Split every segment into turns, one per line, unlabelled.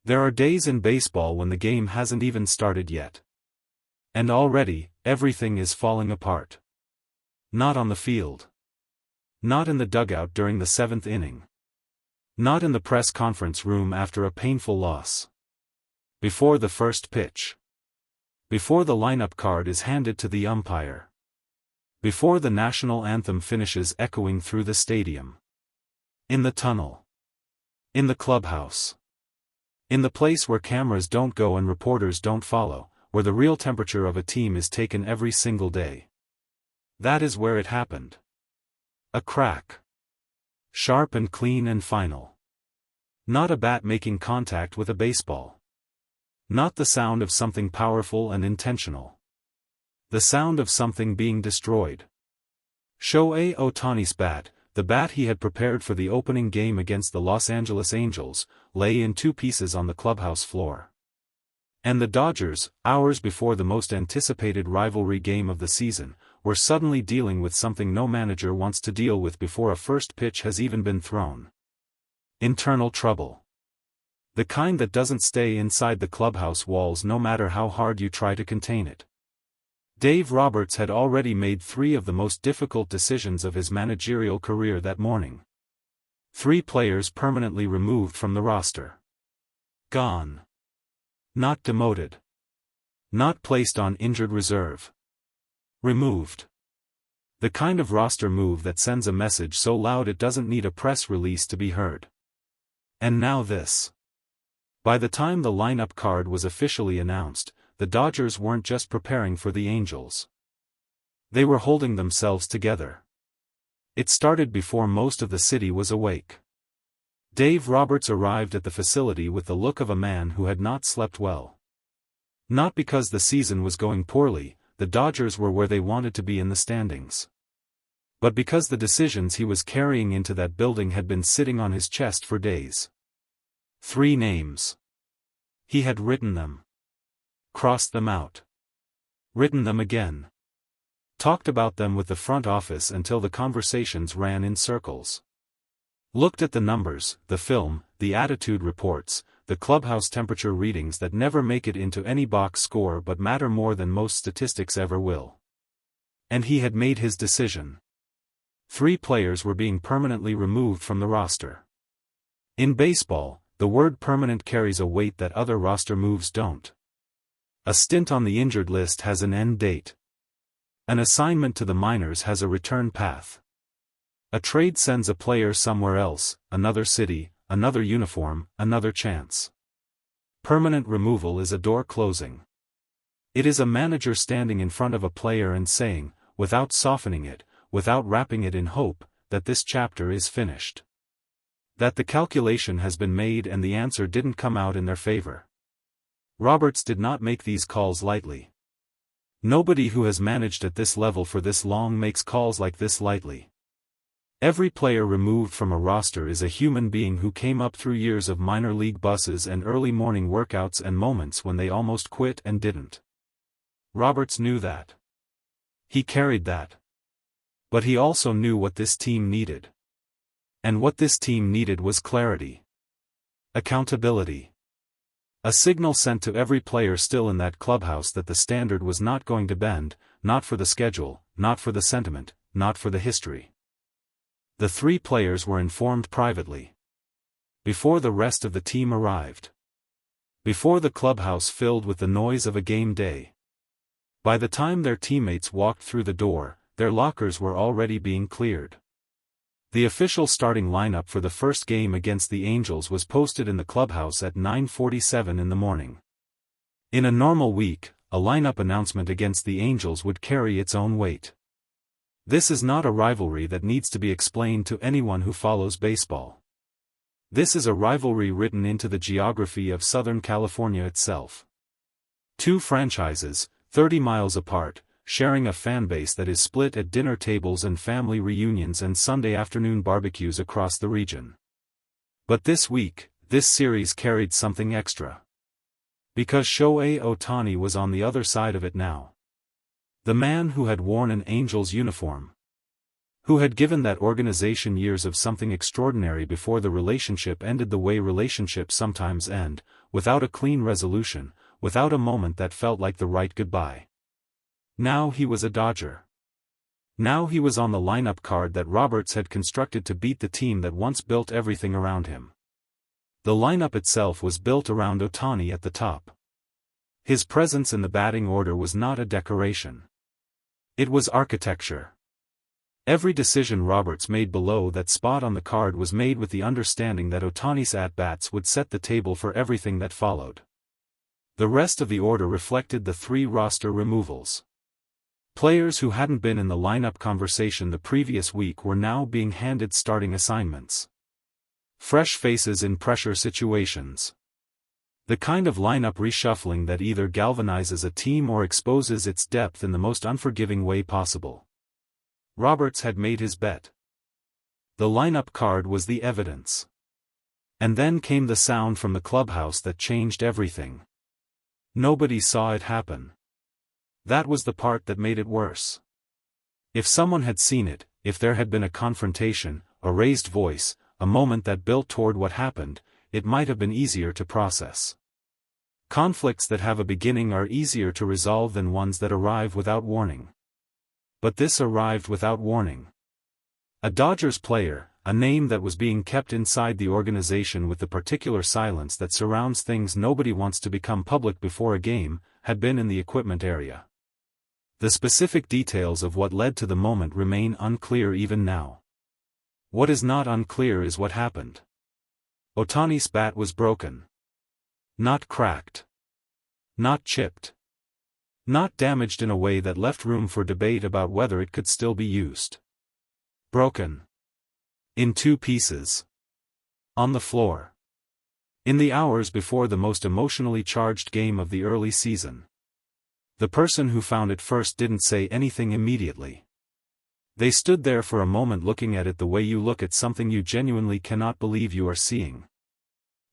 There are days in baseball when the game hasn't even started yet. And already, everything is falling apart. Not on the field. Not in the dugout during the seventh inning. Not in the press conference room after a painful loss. Before the first pitch. Before the lineup card is handed to the umpire. Before the national anthem finishes echoing through the stadium. In the tunnel. In the clubhouse. In the place where cameras don't go and reporters don't follow, where the real temperature of a team is taken every single day. That is where it happened. A crack. Sharp and clean and final. Not a bat making contact with a baseball. Not the sound of something powerful and intentional. The sound of something being destroyed. Shohei Ohtani's bat, the bat he had prepared for the opening game against the Los Angeles Angels, lay in two pieces on the clubhouse floor. And the Dodgers, hours before the most anticipated rivalry game of the season, were suddenly dealing with something no manager wants to deal with before a first pitch has even been thrown. Internal trouble. The kind that doesn't stay inside the clubhouse walls no matter how hard you try to contain it. Dave Roberts had already made 3 of the most difficult decisions of his managerial career that morning. 3 players permanently removed from the roster. Gone. Not demoted. Not placed on injured reserve. Removed. The kind of roster move that sends a message so loud it doesn't need a press release to be heard. And now this. By the time the lineup card was officially announced, the Dodgers weren't just preparing for the Angels. They were holding themselves together. It started before most of the city was awake. Dave Roberts arrived at the facility with the look of a man who had not slept well. Not because the season was going poorly, the Dodgers were where they wanted to be in the standings. But because the decisions he was carrying into that building had been sitting on his chest for days. 3 names. He had written them. Crossed them out. Written them again. Talked about them with the front office until the conversations ran in circles. Looked at the numbers, the film, the attitude reports, the clubhouse temperature readings that never make it into any box score but matter more than most statistics ever will. And he had made his decision. 3 players were being permanently removed from the roster. In baseball, the word permanent carries a weight that other roster moves don't. A stint on the injured list has an end date. An assignment to the minors has a return path. A trade sends a player somewhere else, another city, another uniform, another chance. Permanent removal is a door closing. It is a manager standing in front of a player and saying, without softening it, without wrapping it in hope, that this chapter is finished. That the calculation has been made and the answer didn't come out in their favor. Roberts did not make these calls lightly. Nobody who has managed at this level for this long makes calls like this lightly. Every player removed from a roster is a human being who came up through years of minor league buses and early morning workouts and moments when they almost quit and didn't. Roberts knew that. He carried that. But he also knew what this team needed. And what this team needed was clarity. Accountability. A signal sent to every player still in that clubhouse that the standard was not going to bend, not for the schedule, not for the sentiment, not for the history. The 3 players were informed privately. Before the rest of the team arrived. Before the clubhouse filled with the noise of a game day. By the time their teammates walked through the door, their lockers were already being cleared. The official starting lineup for the first game against the Angels was posted in the clubhouse at 9:47 in the morning. In a normal week, a lineup announcement against the Angels would carry its own weight. This is not a rivalry that needs to be explained to anyone who follows baseball. This is a rivalry written into the geography of Southern California itself. 2 franchises, 30 miles apart, sharing a fanbase that is split at dinner tables and family reunions and Sunday afternoon barbecues across the region. But this week, this series carried something extra. Because Shohei Ohtani was on the other side of it now. The man who had worn an Angels uniform. Who had given that organization years of something extraordinary before the relationship ended the way relationships sometimes end, without a clean resolution, without a moment that felt like the right goodbye. Now he was a Dodger. Now he was on the lineup card that Roberts had constructed to beat the team that once built everything around him. The lineup itself was built around Ohtani at the top. His presence in the batting order was not a decoration. It was architecture. Every decision Roberts made below that spot on the card was made with the understanding that Ohtani's at-bats would set the table for everything that followed. The rest of the order reflected the 3 roster removals. Players who hadn't been in the lineup conversation the previous week were now being handed starting assignments. Fresh faces in pressure situations. The kind of lineup reshuffling that either galvanizes a team or exposes its depth in the most unforgiving way possible. Roberts had made his bet. The lineup card was the evidence. And then came the sound from the clubhouse that changed everything. Nobody saw it happen. That was the part that made it worse. If someone had seen it, if there had been a confrontation, a raised voice, a moment that built toward what happened, it might have been easier to process. Conflicts that have a beginning are easier to resolve than ones that arrive without warning. But this arrived without warning. A Dodgers player, a name that was being kept inside the organization with the particular silence that surrounds things nobody wants to become public before a game, had been in the equipment area. The specific details of what led to the moment remain unclear even now. What is not unclear is what happened. Ohtani's bat was broken. Not cracked. Not chipped. Not damaged in a way that left room for debate about whether it could still be used. Broken. In 2 pieces. On the floor. In the hours before the most emotionally charged game of the early season. The person who found it first didn't say anything immediately. They stood there for a moment looking at it the way you look at something you genuinely cannot believe you are seeing.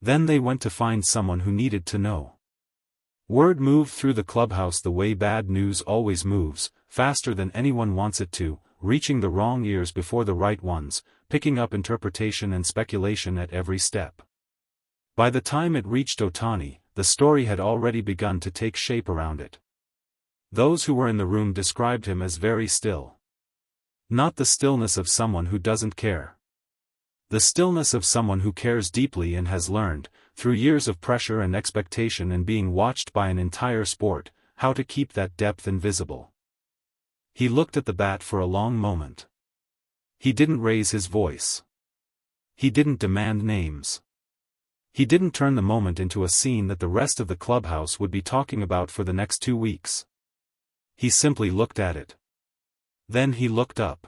Then they went to find someone who needed to know. Word moved through the clubhouse the way bad news always moves, faster than anyone wants it to, reaching the wrong ears before the right ones, picking up interpretation and speculation at every step. By the time it reached Ohtani, the story had already begun to take shape around it. Those who were in the room described him as very still. Not the stillness of someone who doesn't care. The stillness of someone who cares deeply and has learned, through years of pressure and expectation and being watched by an entire sport, how to keep that depth invisible. He looked at the bat for a long moment. He didn't raise his voice. He didn't demand names. He didn't turn the moment into a scene that the rest of the clubhouse would be talking about for the next 2 weeks. He simply looked at it. Then he looked up.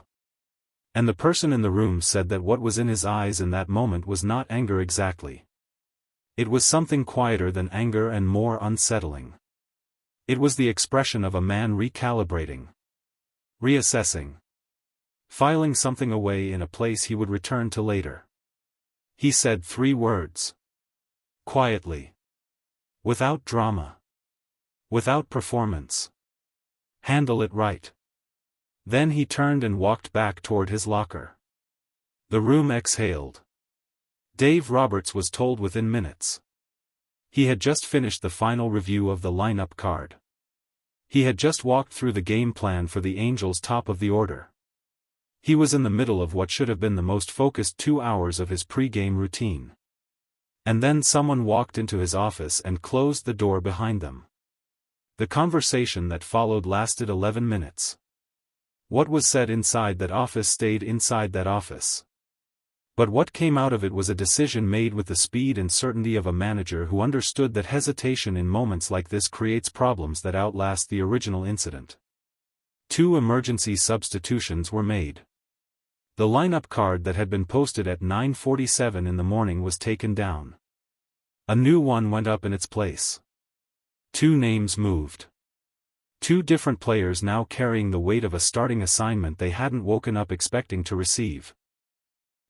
And the person in the room said that what was in his eyes in that moment was not anger exactly. It was something quieter than anger and more unsettling. It was the expression of a man recalibrating. Reassessing. Filing something away in a place he would return to later. He said 3 words. Quietly. Without drama. Without performance. Handle it right. Then he turned and walked back toward his locker. The room exhaled. Dave Roberts was told within minutes. He had just finished the final review of the lineup card. He had just walked through the game plan for the Angels' top of the order. He was in the middle of what should have been the most focused 2 hours of his pre-game routine. And then someone walked into his office and closed the door behind them. The conversation that followed lasted 11 minutes. What was said inside that office stayed inside that office. But what came out of it was a decision made with the speed and certainty of a manager who understood that hesitation in moments like this creates problems that outlast the original incident. 2 emergency substitutions were made. The lineup card that had been posted at 9:47 in the morning was taken down. A new one went up in its place. 2 names moved. 2 different players now carrying the weight of a starting assignment they hadn't woken up expecting to receive.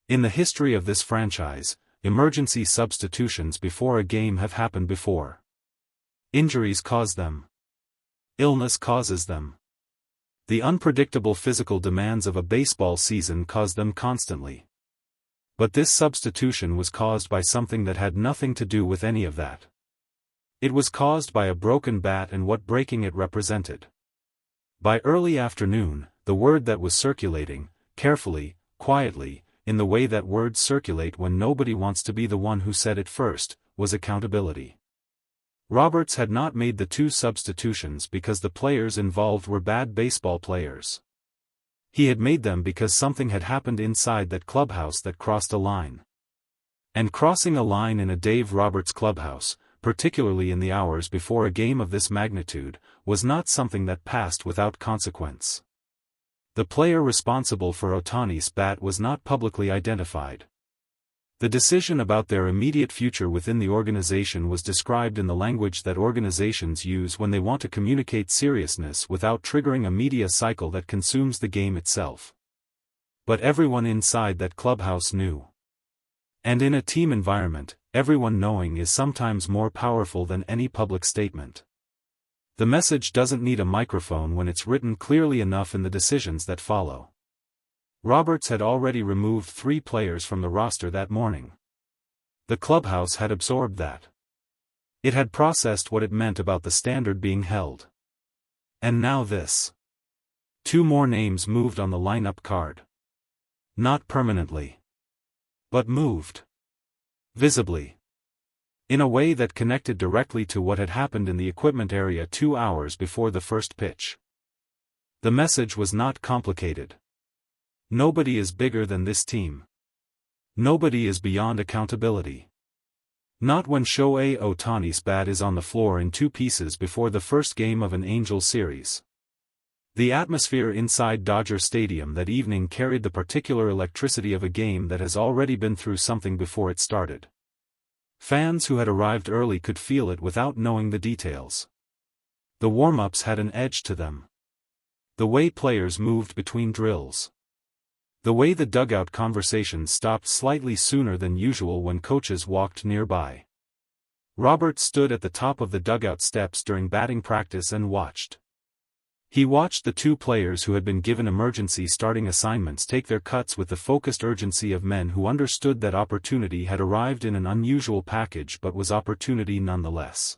In the history of this franchise, emergency substitutions before a game have happened before. Injuries cause them. Illness causes them. The unpredictable physical demands of a baseball season cause them constantly. But this substitution was caused by something that had nothing to do with any of that. It was caused by a broken bat and what breaking it represented. By early afternoon, the word that was circulating, carefully, quietly, in the way that words circulate when nobody wants to be the one who said it first, was accountability. Roberts had not made the 2 substitutions because the players involved were bad baseball players. He had made them because something had happened inside that clubhouse that crossed a line. And crossing a line in a Dave Roberts clubhouse, particularly in the hours before a game of this magnitude, was not something that passed without consequence. The player responsible for Ohtani's bat was not publicly identified. The decision about their immediate future within the organization was described in the language that organizations use when they want to communicate seriousness without triggering a media cycle that consumes the game itself. But everyone inside that clubhouse knew. And in a team environment, everyone knowing is sometimes more powerful than any public statement. The message doesn't need a microphone when it's written clearly enough in the decisions that follow. Roberts had already removed 3 players from the roster that morning. The clubhouse had absorbed that. It had processed what it meant about the standard being held. And now this. 2 more names moved on the lineup card. Not permanently. But moved. Visibly. In a way that connected directly to what had happened in the equipment area 2 hours before the first pitch. The message was not complicated. Nobody is bigger than this team. Nobody is beyond accountability. Not when Shohei Ohtani's bat is on the floor in 2 pieces before the first game of an Angels series. The atmosphere inside Dodger Stadium that evening carried the particular electricity of a game that has already been through something before it started. Fans who had arrived early could feel it without knowing the details. The warm-ups had an edge to them. The way players moved between drills. The way the dugout conversations stopped slightly sooner than usual when coaches walked nearby. Roberts stood at the top of the dugout steps during batting practice and watched. He watched the 2 players who had been given emergency starting assignments take their cuts with the focused urgency of men who understood that opportunity had arrived in an unusual package but was opportunity nonetheless.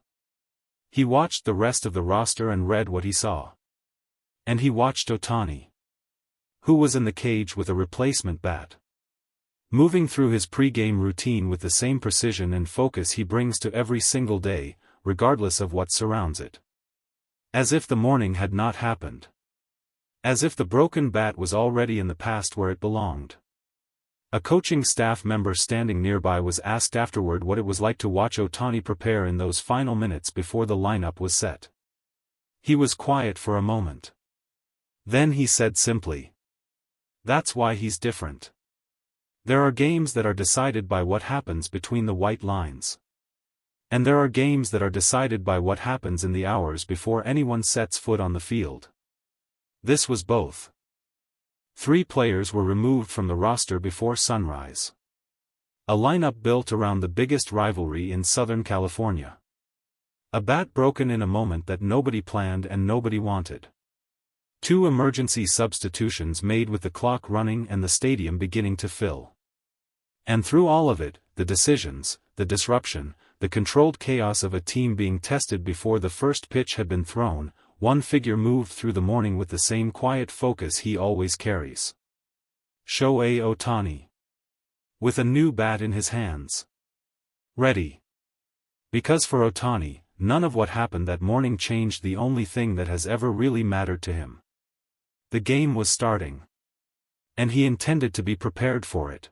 He watched the rest of the roster and read what he saw. And he watched Ohtani, who was in the cage with a replacement bat, moving through his pre-game routine with the same precision and focus he brings to every single day, regardless of what surrounds it. As if the morning had not happened. As if the broken bat was already in the past where it belonged. A coaching staff member standing nearby was asked afterward what it was like to watch Ohtani prepare in those final minutes before the lineup was set. He was quiet for a moment. Then he said simply, "That's why he's different. There are games that are decided by what happens between the white lines. And there are games that are decided by what happens in the hours before anyone sets foot on the field." This was both. 3 players were removed from the roster before sunrise. A lineup built around the biggest rivalry in Southern California. A bat broken in a moment that nobody planned and nobody wanted. 2 emergency substitutions made with the clock running and the stadium beginning to fill. And through all of it, the decisions, the disruption, the controlled chaos of a team being tested before the first pitch had been thrown, one figure moved through the morning with the same quiet focus he always carries. Shohei Ohtani. With a new bat in his hands. Ready. Because for Ohtani, none of what happened that morning changed the only thing that has ever really mattered to him. The game was starting. And he intended to be prepared for it.